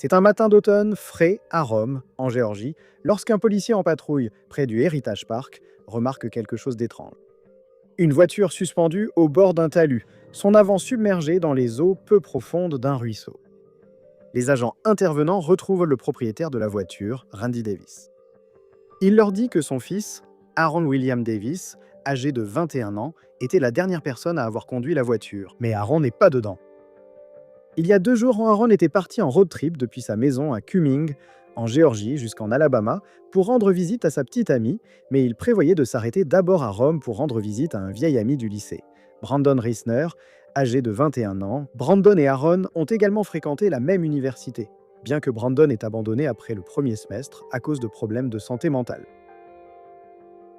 C'est un matin d'automne frais à Rome, en Géorgie, lorsqu'un policier en patrouille près du Heritage Park remarque quelque chose d'étrange. Une voiture suspendue au bord d'un talus, son avant submergé dans les eaux peu profondes d'un ruisseau. Les agents intervenants retrouvent le propriétaire de la voiture, Randy Davis. Il leur dit que son fils, Aaron William Davis, âgé de 21 ans, était la dernière personne à avoir conduit la voiture, mais Aaron n'est pas dedans. Il y a 2 jours, Aaron était parti en road trip depuis sa maison à Cumming, en Géorgie, jusqu'en Alabama, pour rendre visite à sa petite amie, mais il prévoyait de s'arrêter d'abord à Rome pour rendre visite à un vieil ami du lycée, Brandon Reisner, âgé de 21 ans. Brandon et Aaron ont également fréquenté la même université, bien que Brandon ait abandonné après le premier semestre à cause de problèmes de santé mentale.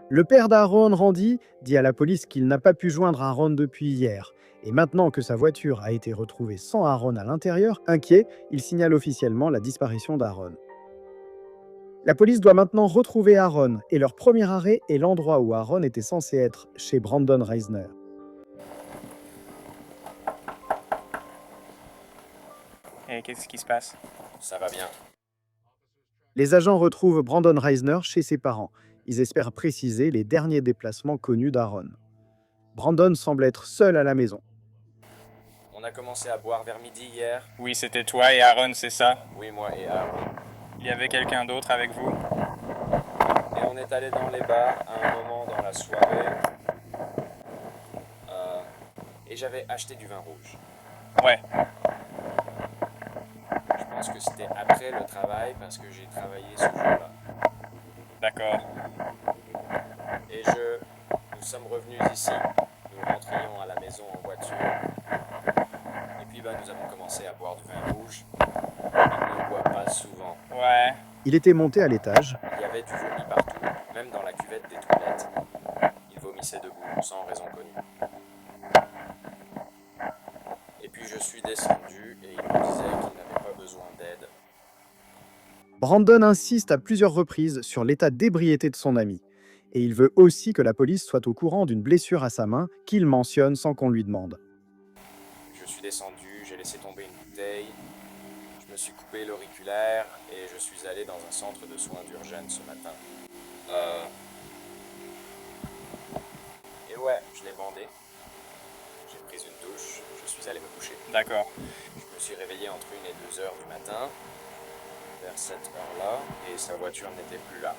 Le père d'Aaron, Randy, dit à la police qu'il n'a pas pu joindre Aaron depuis hier. Et maintenant que sa voiture a été retrouvée sans Aaron à l'intérieur, inquiet, il signale officiellement la disparition d'Aaron. La police doit maintenant retrouver Aaron, et leur premier arrêt est l'endroit où Aaron était censé être, chez Brandon Reisner. Et qu'est-ce qui se passe? Ça va bien. Les agents retrouvent Brandon Reisner chez ses parents. Ils espèrent préciser les derniers déplacements connus d'Aaron. Brandon semble être seul à la maison. On a commencé à boire vers midi hier. Oui, c'était toi et Aaron, c'est ça? Oui, moi et Aaron. Il y avait quelqu'un d'autre avec vous? Et on est allé dans les bars à un moment dans la soirée. Et j'avais acheté du vin rouge. Ouais. Je pense que c'était après le travail parce que j'ai travaillé ce jour-là. D'accord. Et nous sommes revenus ici. Nous rentrions à la maison en voiture. Et puis nous avons commencé à boire du vin rouge. On ne boit pas souvent. Ouais. Il était monté à l'étage. Il y avait du vomi partout, même dans la cuvette des toilettes. Il vomissait debout, sans raison connue. Et puis je suis descendu et il me disait qu'il n'avait pas besoin d'aide. Brandon insiste à plusieurs reprises sur l'état d'ébriété de son ami. Et il veut aussi que la police soit au courant d'une blessure à sa main qu'il mentionne sans qu'on lui demande. Je suis descendu, j'ai laissé tomber une bouteille, je me suis coupé l'auriculaire et je suis allé dans un centre de soins d'urgence ce matin. Et ouais, je l'ai bandé. J'ai pris une douche, je suis allé me coucher. D'accord. Je me suis réveillé entre 1 et 2 heures du matin, vers cette heure-là, et sa voiture n'était plus là.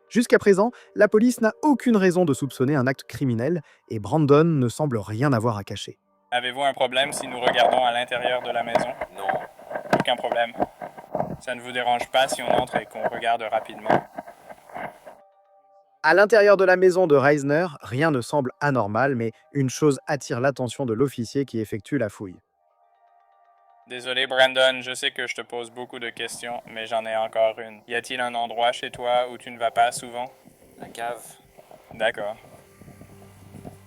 Jusqu'à présent, la police n'a aucune raison de soupçonner un acte criminel et Brandon ne semble rien avoir à cacher. Avez-vous un problème si nous regardons à l'intérieur de la maison? Non, Aucun problème. Ça ne vous dérange pas si on entre et qu'on regarde rapidement? À l'intérieur de la maison de Reisner, rien ne semble anormal, mais une chose attire l'attention de l'officier qui effectue la fouille. Désolé Brandon, je sais que je te pose beaucoup de questions, mais j'en ai encore une. Y a-t-il un endroit chez toi où tu ne vas pas souvent? la cave D'accord.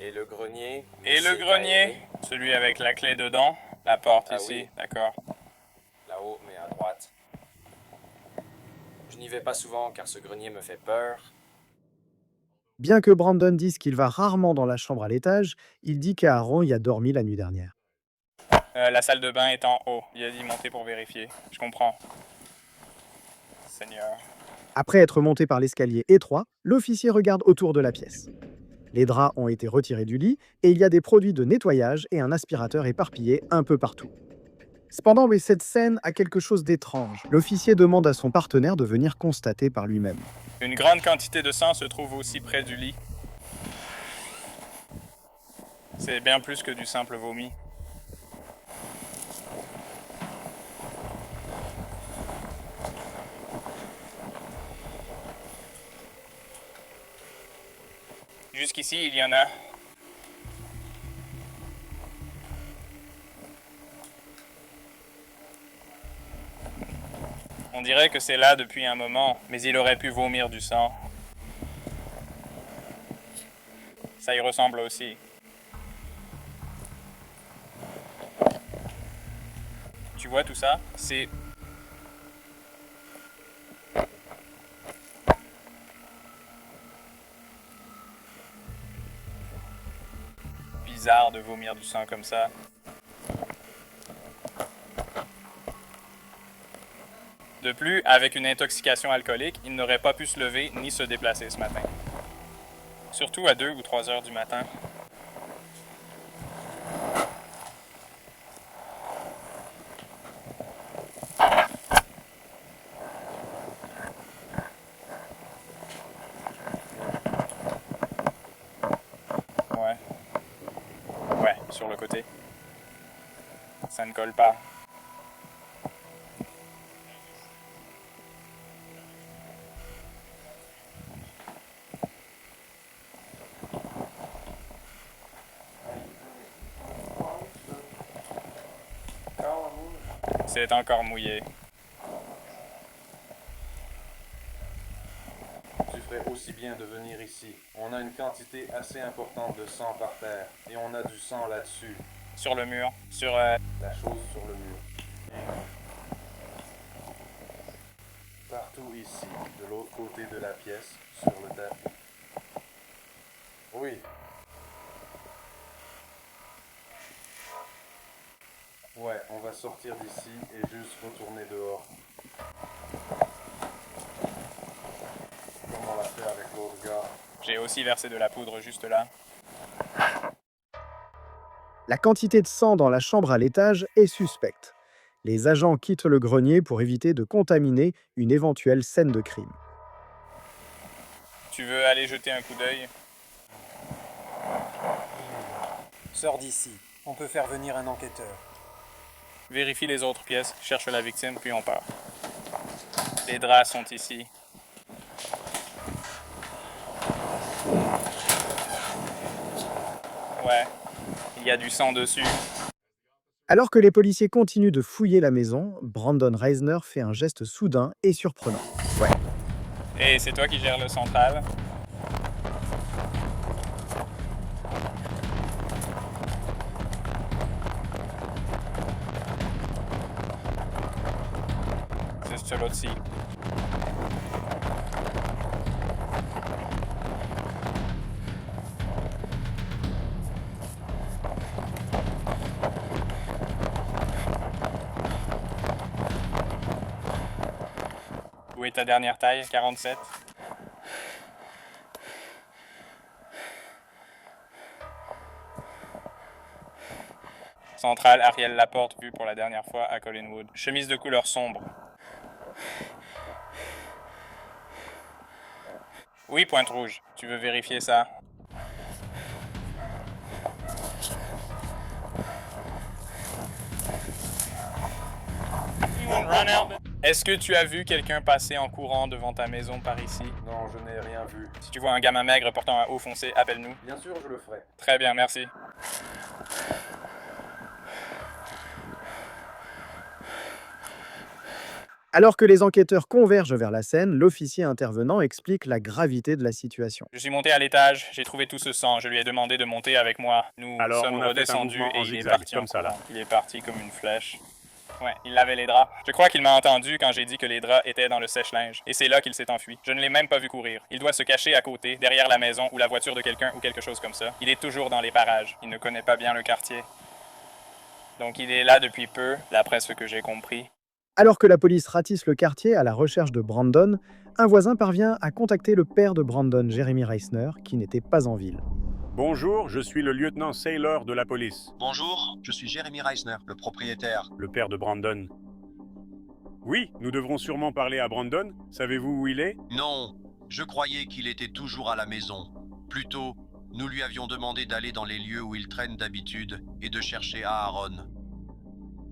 et le grenier. Et le Monsieur grenier? Bailey, Celui avec la clé dedans? La porte Ah ici, oui. d'accord. là-haut, mais à droite. Je n'y vais pas souvent car ce grenier me fait peur. Bien que Brandon dise qu'il va rarement dans la chambre à l'étage, il dit qu'Aaron y a dormi la nuit dernière. La salle de bain est en haut. Il a dit monter pour vérifier. Je comprends. Seigneur. Après être monté par l'escalier étroit, l'officier regarde autour de la pièce. Les draps ont été retirés du lit et il y a des produits de nettoyage et un aspirateur éparpillé un peu partout. Cependant, mais cette scène a quelque chose d'étrange. L'officier demande à son partenaire de venir constater par lui-même. Une grande quantité de sang se trouve aussi près du lit. C'est bien plus que du simple vomi. Jusqu'ici, il y en a. On dirait que c'est là depuis un moment, mais il aurait pu vomir du sang. Ça y ressemble aussi. Tu vois tout ça? C'est bizarre de vomir du sang comme ça. De plus, avec une intoxication alcoolique, il n'aurait pas pu se lever ni se déplacer ce matin. Surtout à 2 ou 3 heures du matin. Ouais. Ouais, sur le côté. Ça ne colle pas. C'est encore mouillé. Tu ferais aussi bien de venir ici. On a une quantité assez importante de sang par terre. Et on a du sang là-dessus. Sur le mur. Sur... La chose sur le mur. Partout ici, de l'autre côté de la pièce, sur le tapis. Oui. Ouais, on va sortir d'ici et juste retourner dehors. Comme on l'a fait avec l'autre gars. J'ai aussi versé de la poudre juste là. La quantité de sang dans la chambre à l'étage est suspecte. Les agents quittent le grenier pour éviter de contaminer une éventuelle scène de crime. Tu veux aller jeter un coup d'œil? Sors d'ici. On peut faire venir un enquêteur. Vérifie les autres pièces, cherche la victime, puis on part. Les draps sont ici. Ouais, il y a du sang dessus. Alors que les policiers continuent de fouiller la maison, Brandon Reisner fait un geste soudain et surprenant. Et c'est toi qui gères le central? C'est celui-ci. Où est ta dernière taille? 47? Centrale, Ariel Laporte, vue pour la dernière fois à Collinwood. Chemise de couleur sombre. Oui, pointe rouge. Tu veux vérifier ça? Est-ce que tu as vu quelqu'un passer en courant devant ta maison par ici? Non, je n'ai rien vu. Si tu vois un gamin maigre portant un haut foncé, appelle-nous. Bien sûr, je le ferai. Très bien, merci. Alors que les enquêteurs convergent vers la scène, l'officier intervenant explique la gravité de la situation. Je suis monté à l'étage, j'ai trouvé tout ce sang. Je lui ai demandé de monter avec moi. Nous Alors, sommes on a fait un redescendus mouvement en et il est zigzag, parti comme en ça, là. courant. Il est parti comme une flèche. Ouais, il lavait les draps. Je crois qu'il m'a entendu quand j'ai dit que les draps étaient dans le sèche-linge. Et c'est là qu'il s'est enfui. Je ne l'ai même pas vu courir. Il doit se cacher à côté, derrière la maison ou la voiture de quelqu'un ou quelque chose comme ça. Il est toujours dans les parages. Il ne connaît pas bien le quartier. Donc il est là depuis peu, d'après ce que j'ai compris. Alors que la police ratisse le quartier à la recherche de Brandon, un voisin parvient à contacter le père de Brandon, Jeremy Reisner, qui n'était pas en ville. Bonjour, je suis le lieutenant Saylor de la police, Bonjour, je suis Jeremy Reisner, le propriétaire. le père de Brandon. Oui, nous devrons sûrement parler à Brandon. Savez-vous où il est? Non, je croyais qu'il était toujours à la maison. Plutôt, nous lui avions demandé d'aller dans les lieux où il traîne d'habitude et de chercher Aaron.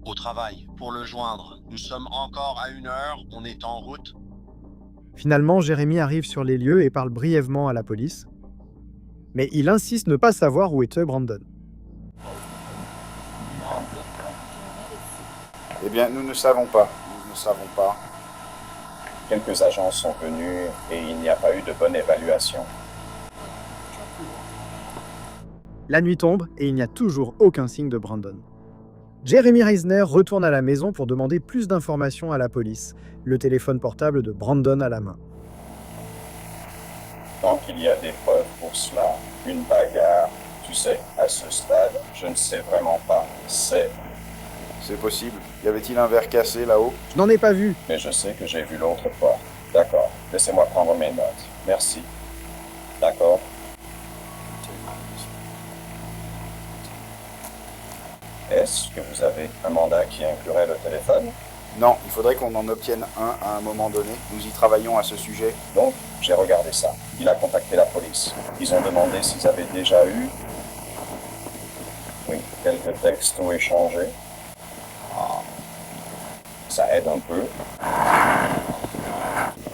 Au travail, pour le joindre. Nous sommes encore à 1 heure, on est en route. Finalement, Jeremy arrive sur les lieux et parle brièvement à la police. Mais il insiste ne pas savoir où était Brandon. Eh bien, nous ne savons pas. Nous ne savons pas. Quelques agents sont venus et il n'y a pas eu de bonne évaluation. La nuit tombe et il n'y a toujours aucun signe de Brandon. Jeremy Reisner retourne à la maison pour demander plus d'informations à la police, le téléphone portable de Brandon à la main. Tant qu'il y a des preuves pour cela, une bagarre, tu sais, à ce stade, je ne sais vraiment pas. C'est c'est possible. Y avait-il un verre cassé là-haut? Je n'en ai pas vu. Mais je sais que j'ai vu l'autre porte. D'accord. Laissez-moi prendre mes notes. Merci. D'accord. Est-ce que vous avez un mandat qui inclurait le téléphone? Non, il faudrait qu'on en obtienne un à un moment donné. Nous y travaillons à ce sujet. Donc, j'ai regardé ça. Il a contacté la police. Ils ont demandé s'ils avaient déjà eu... Oui, quelques textos échangés. Ah. Ça aide un peu.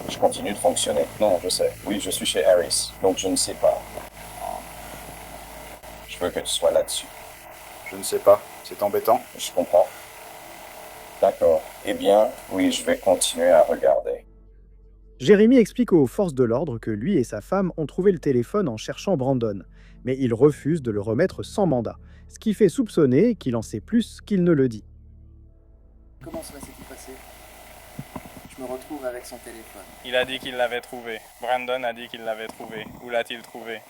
Je continue de fonctionner. Non, je sais. Oui, je suis chez Harris, donc je ne sais pas. Je veux que tu sois là-dessus. Je ne sais pas. C'est embêtant. Je comprends. D'accord. Eh bien, oui, je vais continuer à regarder. Jérémy explique aux forces de l'ordre que lui et sa femme ont trouvé le téléphone en cherchant Brandon, mais il refuse de le remettre sans mandat, ce qui fait soupçonner qu'il en sait plus qu'il ne le dit. Comment cela s'est-il passé? Je me retrouve avec son téléphone. Il a dit qu'il l'avait trouvé. Brandon a dit qu'il l'avait trouvé. Où l'a-t-il trouvé?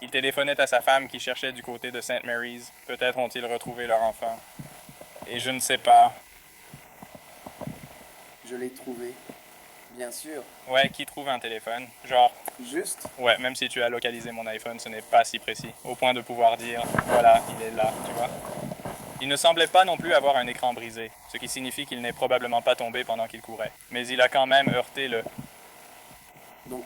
Il téléphonait à sa femme qui cherchait du côté de St. Mary's. Peut-être ont-ils retrouvé leur enfant. Et je ne sais pas. Je l'ai trouvé. Bien sûr. Ouais, qui trouve un téléphone? Genre, Juste. ouais, même si tu as localisé mon iPhone, ce n'est pas si précis. Au point de pouvoir dire, voilà, il est là, tu vois. Il ne semblait pas non plus avoir un écran brisé, ce qui signifie qu'il n'est probablement pas tombé pendant qu'il courait. Mais il a quand même heurté le... Donc,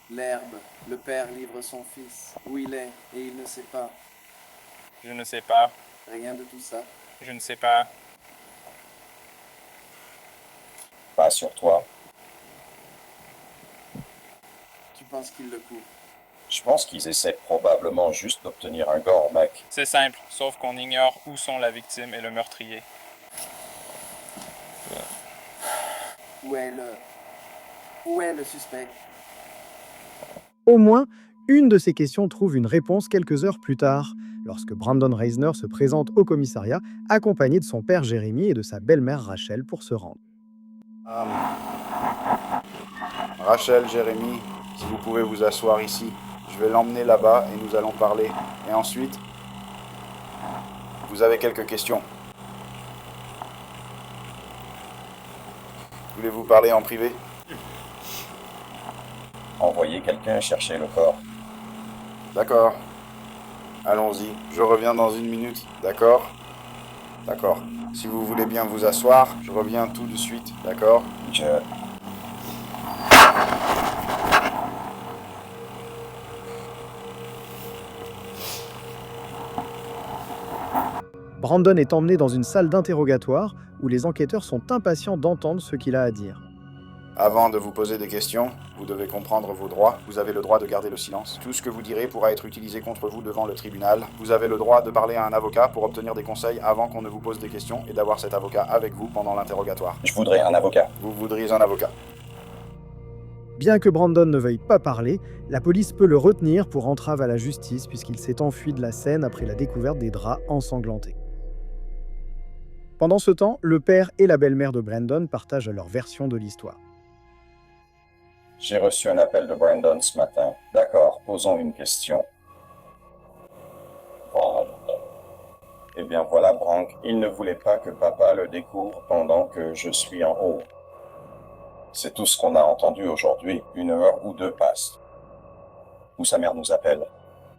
l'herbe, le père livre son fils. Où il est, et il ne sait pas. Je ne sais pas. Rien de tout ça. Je ne sais pas. Pas sur toi. Tu penses qu'il le court? Je pense qu'ils essaient probablement juste d'obtenir un gore, mec. C'est simple, sauf qu'on ignore où sont la victime et le meurtrier. Où est le suspect? Au moins, une de ces questions trouve une réponse quelques heures plus tard, lorsque Brandon Reisner se présente au commissariat, accompagné de son père Jérémy et de sa belle-mère Rachel pour se rendre. Rachel, Jérémy, si vous pouvez vous asseoir ici. Je vais l'emmener là-bas et nous allons parler. Et ensuite, vous avez quelques questions. Voulez-vous parler en privé? Envoyer quelqu'un chercher le corps. D'accord. Allons-y. Je reviens dans une minute. D'accord? D'accord. Si vous voulez bien vous asseoir, je reviens tout de suite. D'accord? Brandon est emmené dans une salle d'interrogatoire où les enquêteurs sont impatients d'entendre ce qu'il a à dire. Avant de vous poser des questions, vous devez comprendre vos droits. Vous avez le droit de garder le silence. Tout ce que vous direz pourra être utilisé contre vous devant le tribunal. Vous avez le droit de parler à un avocat pour obtenir des conseils avant qu'on ne vous pose des questions et d'avoir cet avocat avec vous pendant l'interrogatoire. Je voudrais un avocat. Vous voudriez un avocat. Bien que Brandon ne veuille pas parler, la police peut le retenir pour entrave à la justice puisqu'il s'est enfui de la scène après la découverte des draps ensanglantés. Pendant ce temps, le père et la belle-mère de Brandon partagent leur version de l'histoire. J'ai reçu un appel de Brandon ce matin. D'accord, posons une question. Brandon. Eh bien voilà, Brank, il ne voulait pas que papa le découvre pendant que je suis en haut. C'est tout ce qu'on a entendu aujourd'hui. 1 heure ou 2 passent. Où sa mère nous appelle.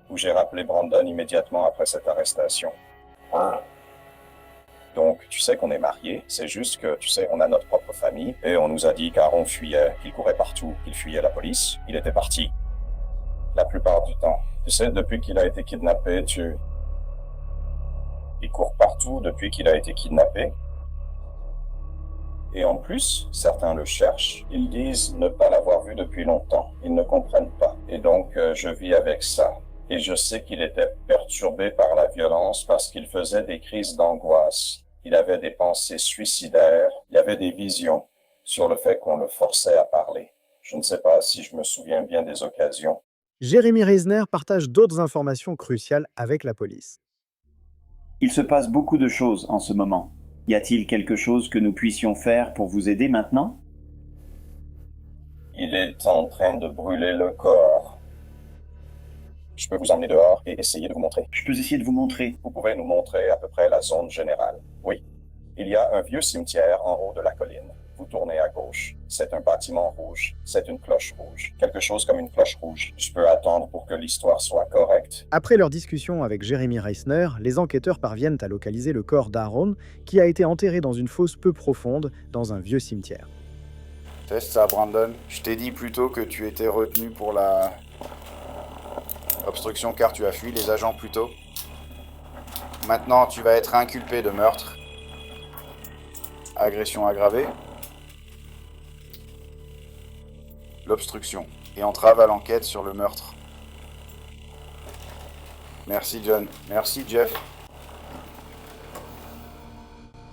Où j'ai rappelé Brandon immédiatement après cette arrestation. Donc, tu sais qu'on est mariés, c'est juste que, tu sais, on a notre propre famille, et on nous a dit qu'Aaron fuyait, qu'il courait partout, qu'il fuyait la police, il était parti. La plupart du temps. Tu sais, depuis qu'il a été kidnappé, Il court partout depuis qu'il a été kidnappé. Et en plus, certains le cherchent, ils disent ne pas l'avoir vu depuis longtemps, ils ne comprennent pas. Et donc, je vis avec ça. Et je sais qu'il était perturbé par la violence parce qu'il faisait des crises d'angoisse. Il avait des pensées suicidaires, il y avait des visions sur le fait qu'on le forçait à parler. Je ne sais pas si je me souviens bien des occasions. Jérémy Reisner partage d'autres informations cruciales avec la police. Il se passe beaucoup de choses en ce moment. Y a-t-il quelque chose que nous puissions faire pour vous aider maintenant? Il est en train de brûler le corps. Je peux vous emmener dehors et essayer de vous montrer. Je peux essayer de vous montrer. Vous pouvez pouvez nous montrer à peu près la zone générale? Oui. Il y a un vieux cimetière en haut de la colline. Vous tournez à gauche. C'est un bâtiment rouge. C'est une cloche rouge. Quelque chose comme une cloche rouge. Je peux attendre pour que l'histoire soit correcte. Après leur discussion avec Jeremy Reisner, les enquêteurs parviennent à localiser le corps d'Aaron, qui a été enterré dans une fosse peu profonde, dans un vieux cimetière. Teste ça, Brandon. Je t'ai dit plus tôt que tu étais retenu pour la obstruction car tu as fui les agents plus tôt. Maintenant, tu vas être inculpé de meurtre, agression aggravée, l'obstruction et entrave à l'enquête sur le meurtre. Merci John. Merci Jeff.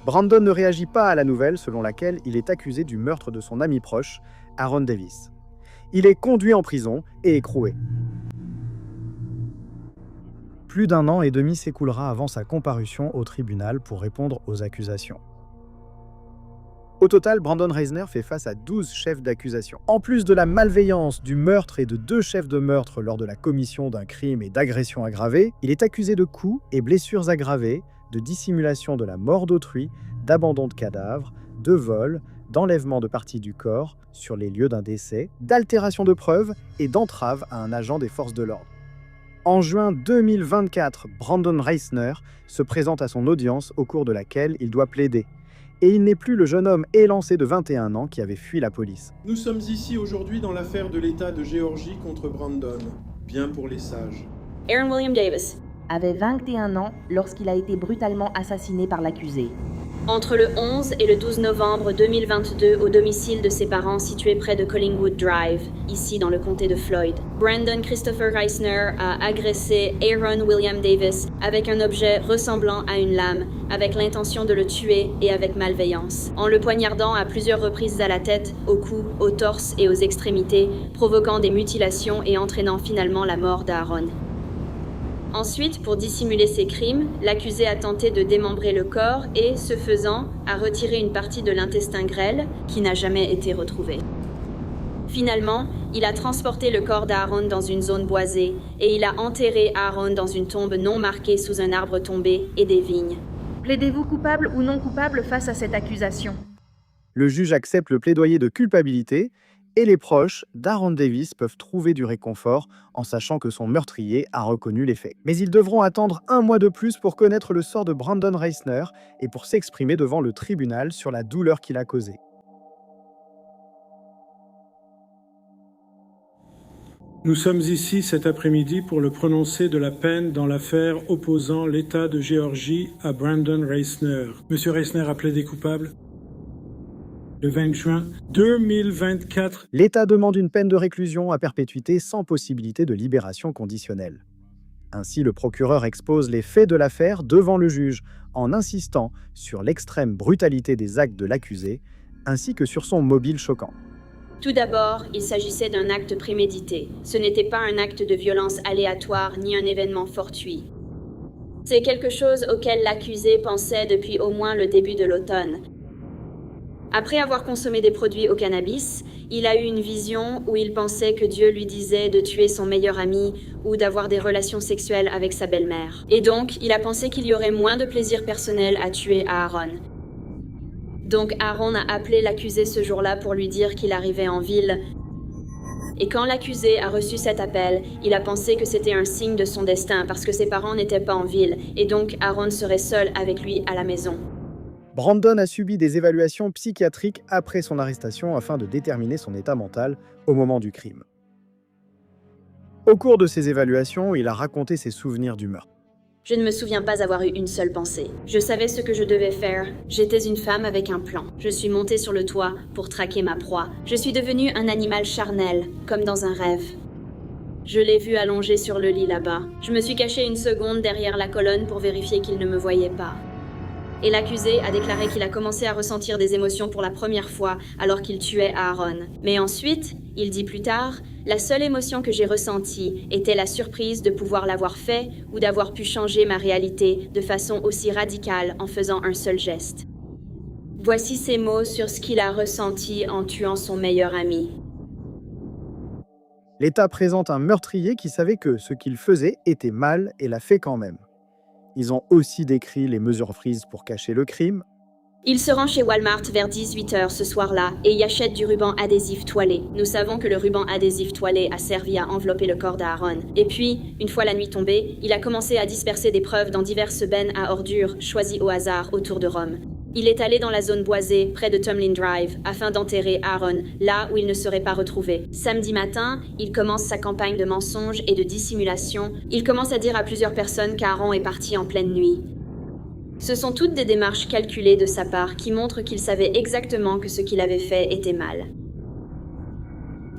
Brandon ne réagit pas à la nouvelle selon laquelle il est accusé du meurtre de son ami proche, Aaron Davis. Il est conduit en prison et écroué. Plus d'1 an et demi s'écoulera avant sa comparution au tribunal pour répondre aux accusations. Au total, Brandon Reisner fait face à 12 chefs d'accusation. En plus de la malveillance, du meurtre et de 2 chefs de meurtre lors de la commission d'un crime et d'agression aggravée, il est accusé de coups et blessures aggravées, de dissimulation de la mort d'autrui, d'abandon de cadavres, de vol, d'enlèvement de parties du corps sur les lieux d'un décès, d'altération de preuves et d'entrave à un agent des forces de l'ordre. En juin 2024, Brandon Reisner se présente à son audience au cours de laquelle il doit plaider. Et il n'est plus le jeune homme élancé de 21 ans qui avait fui la police. Nous sommes ici aujourd'hui dans l'affaire de l'État de Géorgie contre Brandon. Bien pour les sages. Aaron William Davis avait 21 ans lorsqu'il a été brutalement assassiné par l'accusé. Entre le 11 et le 12 novembre 2022 au domicile de ses parents situé près de Collingwood Drive, ici dans le comté de Floyd, Brandon Christopher Reisner a agressé Aaron William Davis avec un objet ressemblant à une lame, avec l'intention de le tuer et avec malveillance, en le poignardant à plusieurs reprises à la tête, au cou, au torse et aux extrémités, provoquant des mutilations et entraînant finalement la mort d'Aaron. Ensuite, pour dissimuler ses crimes, l'accusé a tenté de démembrer le corps et, ce faisant, a retiré une partie de l'intestin grêle qui n'a jamais été retrouvée. Finalement, il a transporté le corps d'Aaron dans une zone boisée et il a enterré Aaron dans une tombe non marquée sous un arbre tombé et des vignes. Plaidez-vous coupable ou non coupable face à cette accusation? Le juge accepte le plaidoyer de culpabilité et les proches d'Aaron Davis peuvent trouver du réconfort en sachant que son meurtrier a reconnu les faits. Mais ils devront attendre 1 mois de plus pour connaître le sort de Brandon Reisner et pour s'exprimer devant le tribunal sur la douleur qu'il a causée. Nous sommes ici cet après-midi pour le prononcer de la peine dans l'affaire opposant l'État de Géorgie à Brandon Reisner. Monsieur Reisner a plaidé coupable le 20 juin 2024. L'État demande une peine de réclusion à perpétuité sans possibilité de libération conditionnelle. Ainsi, le procureur expose les faits de l'affaire devant le juge en insistant sur l'extrême brutalité des actes de l'accusé ainsi que sur son mobile choquant. Tout d'abord, il s'agissait d'un acte prémédité. Ce n'était pas un acte de violence aléatoire ni un événement fortuit. C'est quelque chose auquel l'accusé pensait depuis au moins le début de l'automne. Après avoir consommé des produits au cannabis, il a eu une vision où il pensait que Dieu lui disait de tuer son meilleur ami ou d'avoir des relations sexuelles avec sa belle-mère. Et donc, il a pensé qu'il y aurait moins de plaisir personnel à tuer Aaron. Donc Aaron a appelé l'accusé ce jour-là pour lui dire qu'il arrivait en ville. Et quand l'accusé a reçu cet appel, il a pensé que c'était un signe de son destin parce que ses parents n'étaient pas en ville et donc Aaron serait seul avec lui à la maison. Brandon a subi des évaluations psychiatriques après son arrestation afin de déterminer son état mental au moment du crime. Au cours de ces évaluations, il a raconté ses souvenirs du meurtre. Je ne me souviens pas avoir eu une seule pensée. Je savais ce que je devais faire. J'étais une femme avec un plan. Je suis montée sur le toit pour traquer ma proie. Je suis devenue un animal charnel, comme dans un rêve. Je l'ai vu allongé sur le lit là-bas. Je me suis cachée une seconde derrière la colonne pour vérifier qu'il ne me voyait pas. Et l'accusé a déclaré qu'il a commencé à ressentir des émotions pour la première fois alors qu'il tuait Aaron. Mais ensuite, il dit plus tard, la seule émotion que j'ai ressentie était la surprise de pouvoir l'avoir fait ou d'avoir pu changer ma réalité de façon aussi radicale en faisant un seul geste. Voici ses mots sur ce qu'il a ressenti en tuant son meilleur ami. L'État présente un meurtrier qui savait que ce qu'il faisait était mal et l'a fait quand même. Ils ont aussi décrit les mesures prises pour cacher le crime. Il se rend chez Walmart vers 18h ce soir-là et y achète du ruban adhésif toilé. Nous savons que le ruban adhésif toilé a servi à envelopper le corps d'Aaron. Et puis, une fois la nuit tombée, il a commencé à disperser des preuves dans diverses bennes à ordures choisies au hasard autour de Rome. Il est allé dans la zone boisée, près de Tomlin Drive, afin d'enterrer Aaron, là où il ne serait pas retrouvé. Samedi matin, il commence sa campagne de mensonges et de dissimulation. Il commence à dire à plusieurs personnes qu'Aaron est parti en pleine nuit. Ce sont toutes des démarches calculées de sa part qui montrent qu'il savait exactement que ce qu'il avait fait était mal.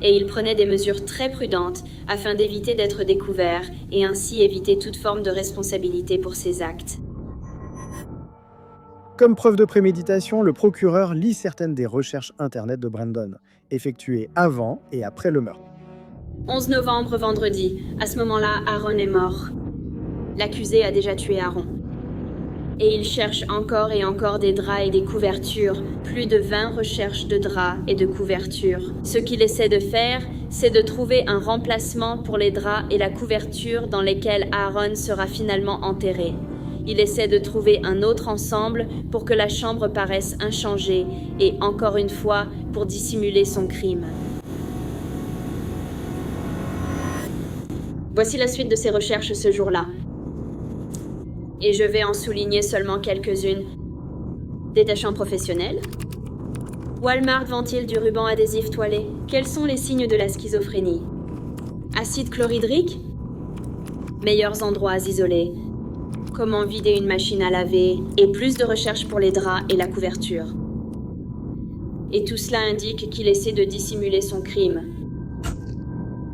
Et il prenait des mesures très prudentes afin d'éviter d'être découvert et ainsi éviter toute forme de responsabilité pour ses actes. Comme preuve de préméditation, le procureur lit certaines des recherches Internet de Brandon, effectuées avant et après le meurtre. 11 novembre, vendredi. À ce moment-là, Aaron est mort. L'accusé a déjà tué Aaron. Et il cherche encore et encore des draps et des couvertures, plus de 20 recherches de draps et de couvertures. Ce qu'il essaie de faire, c'est de trouver un remplacement pour les draps et la couverture dans lesquels Aaron sera finalement enterré. Il essaie de trouver un autre ensemble pour que la chambre paraisse inchangée et, encore une fois, pour dissimuler son crime. Voici la suite de ses recherches ce jour-là. Et je vais en souligner seulement quelques-unes. Détachant professionnel. Walmart vend-il du ruban adhésif toilé? Quels sont les signes de la schizophrénie? Acide chlorhydrique? Meilleurs endroits isolés. Comment vider une machine à laver? Et plus de recherches pour les draps et la couverture. Et tout cela indique qu'il essaie de dissimuler son crime.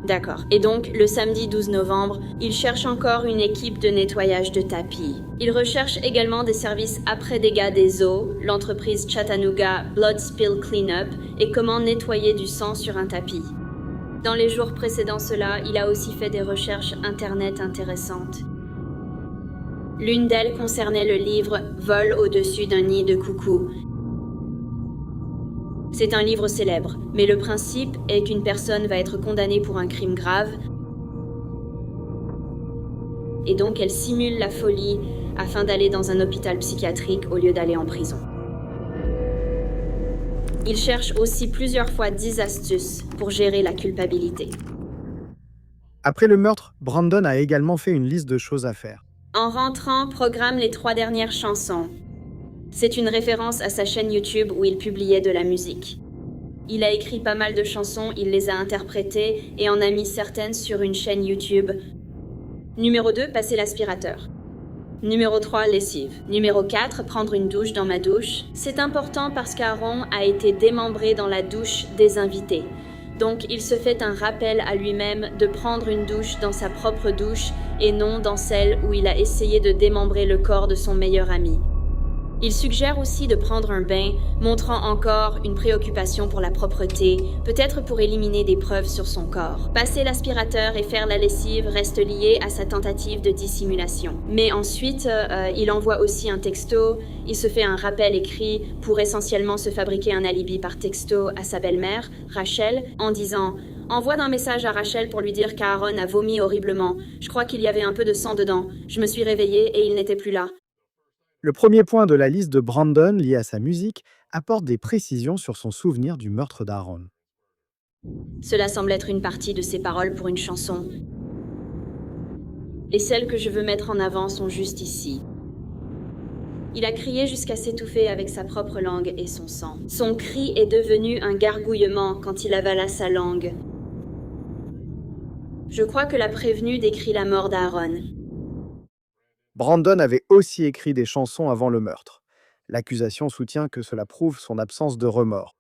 D'accord. Et donc, le samedi 12 novembre, il cherche encore une équipe de nettoyage de tapis. Il recherche également des services après dégâts des eaux, l'entreprise Chattanooga Blood Spill Cleanup et comment nettoyer du sang sur un tapis. Dans les jours précédant cela, il a aussi fait des recherches Internet intéressantes. L'une d'elles concernait le livre « Vol au-dessus d'un nid de coucou ». C'est un livre célèbre, mais le principe est qu'une personne va être condamnée pour un crime grave et donc elle simule la folie afin d'aller dans un hôpital psychiatrique au lieu d'aller en prison. Il cherche aussi plusieurs fois 10 astuces pour gérer la culpabilité. Après le meurtre, Brandon a également fait une liste de choses à faire. En rentrant, programme les 3 dernières chansons. C'est une référence à sa chaîne YouTube où il publiait de la musique. Il a écrit pas mal de chansons, il les a interprétées et en a mis certaines sur une chaîne YouTube. Numéro 2, passer l'aspirateur. Numéro 3, lessive. Numéro 4, prendre une douche dans ma douche. C'est important parce qu'Aaron a été démembré dans la douche des invités. Donc il se fait un rappel à lui-même de prendre une douche dans sa propre douche et non dans celle où il a essayé de démembrer le corps de son meilleur ami. Il suggère aussi de prendre un bain, montrant encore une préoccupation pour la propreté, peut-être pour éliminer des preuves sur son corps. Passer l'aspirateur et faire la lessive reste lié à sa tentative de dissimulation. Mais ensuite, il envoie aussi un texto, il se fait un rappel écrit pour essentiellement se fabriquer un alibi par texto à sa belle-mère, Rachel, en disant « Envoie un message à Rachel pour lui dire qu'Aaron a vomi horriblement. Je crois qu'il y avait un peu de sang dedans. Je me suis réveillée et il n'était plus là. » Le premier point de la liste de Brandon lié à sa musique apporte des précisions sur son souvenir du meurtre d'Aaron. Cela semble être une partie de ses paroles pour une chanson. Et celles que je veux mettre en avant sont juste ici. Il a crié jusqu'à s'étouffer avec sa propre langue et son sang. Son cri est devenu un gargouillement quand il avala sa langue. Je crois que la prévenue décrit la mort d'Aaron. Brandon avait aussi écrit des chansons avant le meurtre. L'accusation soutient que cela prouve son absence de remords.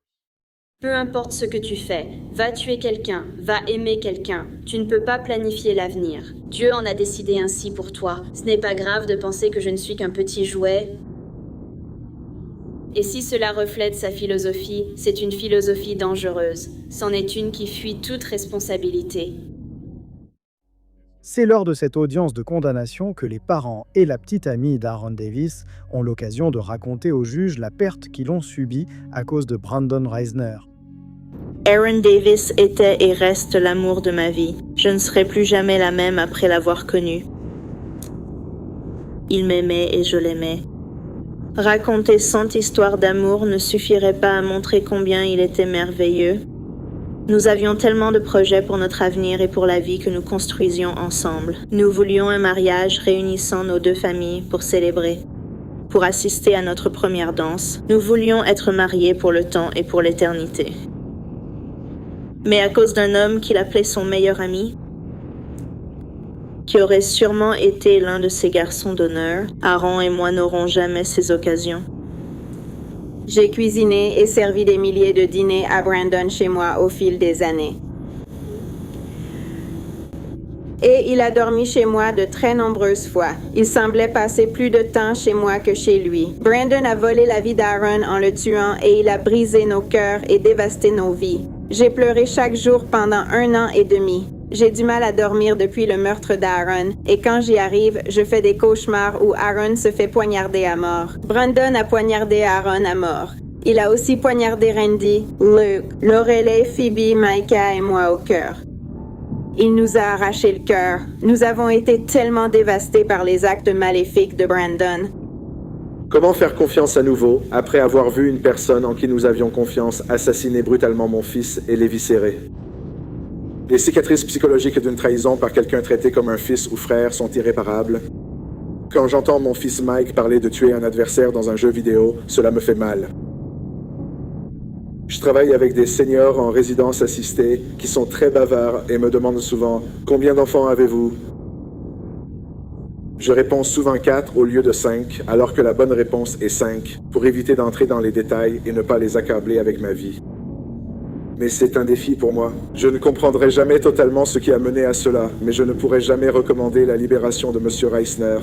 Peu importe ce que tu fais, va tuer quelqu'un, va aimer quelqu'un. Tu ne peux pas planifier l'avenir. Dieu en a décidé ainsi pour toi. Ce n'est pas grave de penser que je ne suis qu'un petit jouet. Et si cela reflète sa philosophie, c'est une philosophie dangereuse. C'en est une qui fuit toute responsabilité. C'est lors de cette audience de condamnation que les parents et la petite amie d'Aaron Davis ont l'occasion de raconter au juge la perte qu'ils ont subie à cause de Brandon Reisner. Aaron Davis était et reste l'amour de ma vie. Je ne serai plus jamais la même après l'avoir connu. Il m'aimait et je l'aimais. Raconter 100 histoires d'amour ne suffirait pas à montrer combien il était merveilleux. Nous avions tellement de projets pour notre avenir et pour la vie que nous construisions ensemble. Nous voulions un mariage réunissant nos deux familles pour célébrer, pour assister à notre première danse. Nous voulions être mariés pour le temps et pour l'éternité. Mais à cause d'un homme qu'il appelait son meilleur ami, qui aurait sûrement été l'un de ses garçons d'honneur, Aaron et moi n'aurons jamais ces occasions. J'ai cuisiné et servi des milliers de dîners à Brandon chez moi au fil des années. Et il a dormi chez moi de très nombreuses fois. Il semblait passer plus de temps chez moi que chez lui. Brandon a volé la vie d'Aaron en le tuant et il a brisé nos cœurs et dévasté nos vies. J'ai pleuré chaque jour pendant 1 an et demi. J'ai du mal à dormir depuis le meurtre d'Aaron, et quand j'y arrive, je fais des cauchemars où Aaron se fait poignarder à mort. Brandon a poignardé Aaron à mort. Il a aussi poignardé Randy, Luke, Lorelai, Phoebe, Micah et moi au cœur. Il nous a arraché le cœur. Nous avons été tellement dévastés par les actes maléfiques de Brandon. Comment faire confiance à nouveau, après avoir vu une personne en qui nous avions confiance assassiner brutalement mon fils et l'éviscérer? Les cicatrices psychologiques d'une trahison par quelqu'un traité comme un fils ou frère sont irréparables. Quand j'entends mon fils Mike parler de tuer un adversaire dans un jeu vidéo, cela me fait mal. Je travaille avec des seniors en résidence assistée qui sont très bavards et me demandent souvent « Combien d'enfants avez-vous » Je réponds souvent 4 au lieu de 5, alors que la bonne réponse est 5, pour éviter d'entrer dans les détails et ne pas les accabler avec ma vie. Mais c'est un défi pour moi. Je ne comprendrai jamais totalement ce qui a mené à cela, mais je ne pourrai jamais recommander la libération de M. Reisner.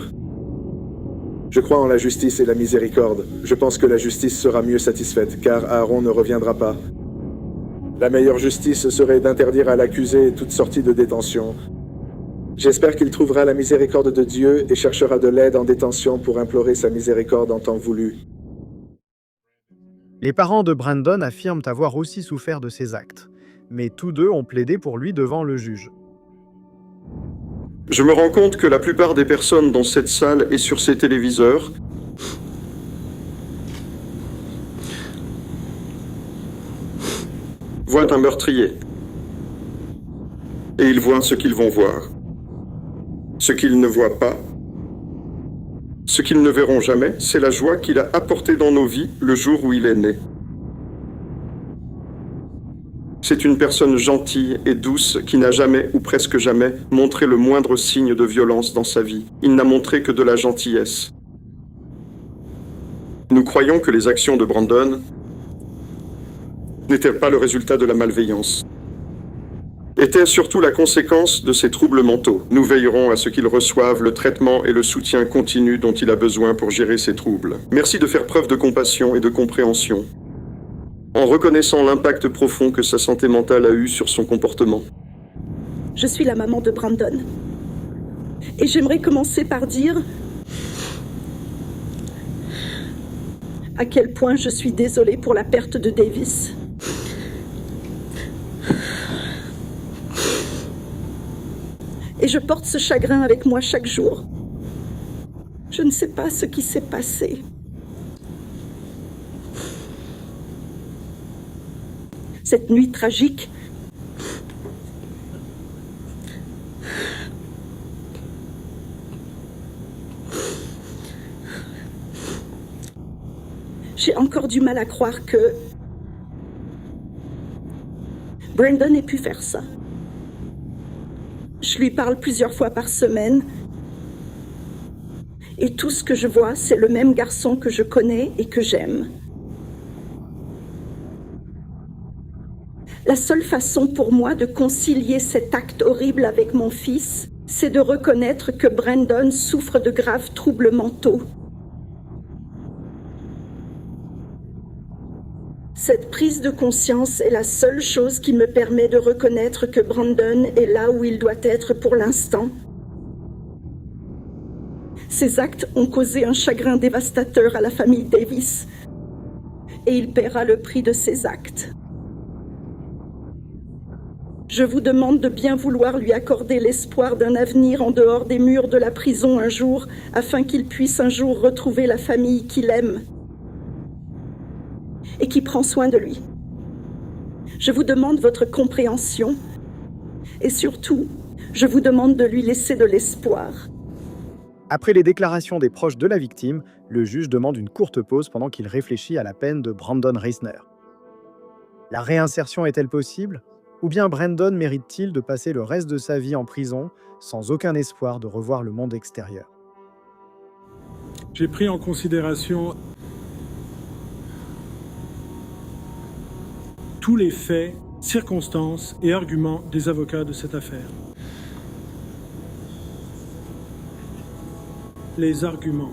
Je crois en la justice et la miséricorde. Je pense que la justice sera mieux satisfaite, car Aaron ne reviendra pas. La meilleure justice serait d'interdire à l'accusé toute sortie de détention. J'espère qu'il trouvera la miséricorde de Dieu et cherchera de l'aide en détention pour implorer sa miséricorde en temps voulu. Les parents de Brandon affirment avoir aussi souffert de ces actes, mais tous deux ont plaidé pour lui devant le juge. Je me rends compte que la plupart des personnes dans cette salle et sur ces téléviseurs voient un meurtrier. Et ils voient ce qu'ils vont voir. Ce qu'ils ne voient pas, ce qu'ils ne verront jamais, c'est la joie qu'il a apportée dans nos vies le jour où il est né. C'est une personne gentille et douce qui n'a jamais, ou presque jamais, montré le moindre signe de violence dans sa vie. Il n'a montré que de la gentillesse. Nous croyons que les actions de Brandon n'étaient pas le résultat de la malveillance, étaient surtout la conséquence de ses troubles mentaux. Nous veillerons à ce qu'il reçoive le traitement et le soutien continu dont il a besoin pour gérer ses troubles. Merci de faire preuve de compassion et de compréhension, en reconnaissant l'impact profond que sa santé mentale a eu sur son comportement. Je suis la maman de Brandon. Et j'aimerais commencer par dire à quel point je suis désolée pour la perte de Davis. Et je porte ce chagrin avec moi chaque jour. Je ne sais pas ce qui s'est passé. Cette nuit tragique, j'ai encore du mal à croire que Brandon ait pu faire ça. Je lui parle plusieurs fois par semaine. Et tout ce que je vois, c'est le même garçon que je connais et que j'aime. La seule façon pour moi de concilier cet acte horrible avec mon fils, c'est de reconnaître que Brandon souffre de graves troubles mentaux. Cette prise de conscience est la seule chose qui me permet de reconnaître que Brandon est là où il doit être pour l'instant. Ces actes ont causé un chagrin dévastateur à la famille Davis, et il paiera le prix de ces actes. Je vous demande de bien vouloir lui accorder l'espoir d'un avenir en dehors des murs de la prison un jour, afin qu'il puisse un jour retrouver la famille qu'il aime et qui prend soin de lui. Je vous demande votre compréhension et surtout, je vous demande de lui laisser de l'espoir. Après les déclarations des proches de la victime, le juge demande une courte pause pendant qu'il réfléchit à la peine de Brandon Reisner. La réinsertion est-elle possible ? Ou bien Brandon mérite-t-il de passer le reste de sa vie en prison sans aucun espoir de revoir le monde extérieur ? J'ai pris en considération tous les faits, circonstances et arguments des avocats de cette affaire. Les arguments.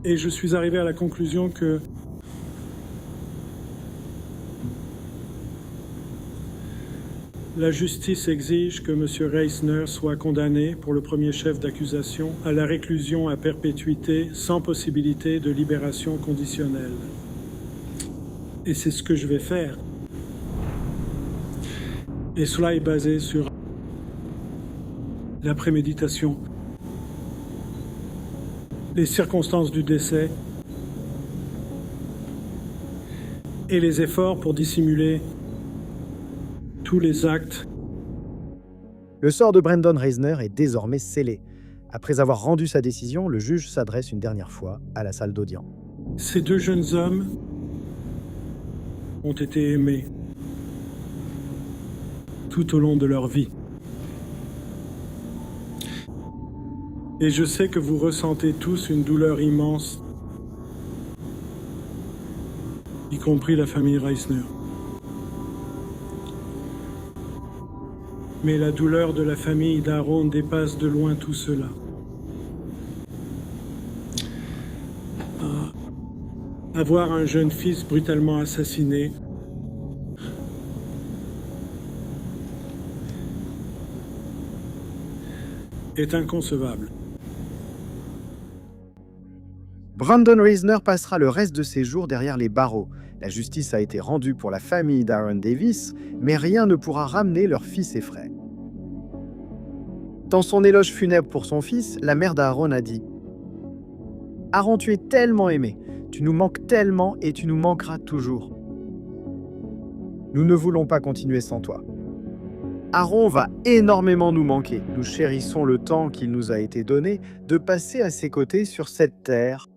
Et je suis arrivé à la conclusion que la justice exige que M. Reisner soit condamné pour le premier chef d'accusation à la réclusion à perpétuité sans possibilité de libération conditionnelle. Et c'est ce que je vais faire. Et cela est basé sur la préméditation, les circonstances du décès et les efforts pour dissimuler tous les actes. Le sort de Brandon Reisner est désormais scellé. Après avoir rendu sa décision, le juge s'adresse une dernière fois à la salle d'audience. Ces deux jeunes hommes ont été aimés tout au long de leur vie. Et je sais que vous ressentez tous une douleur immense, y compris la famille Reisner. Mais la douleur de la famille d'Aaron dépasse de loin tout cela. Avoir un jeune fils brutalement assassiné est inconcevable. Brandon Reisner passera le reste de ses jours derrière les barreaux. La justice a été rendue pour la famille d'Aaron Davis, mais rien ne pourra ramener leur fils et frère. Dans son éloge funèbre pour son fils, la mère d'Aaron a dit « Aaron, tu es tellement aimé, tu nous manques tellement et tu nous manqueras toujours. Nous ne voulons pas continuer sans toi. Aaron va énormément nous manquer. Nous chérissons le temps qu'il nous a été donné de passer à ses côtés sur cette terre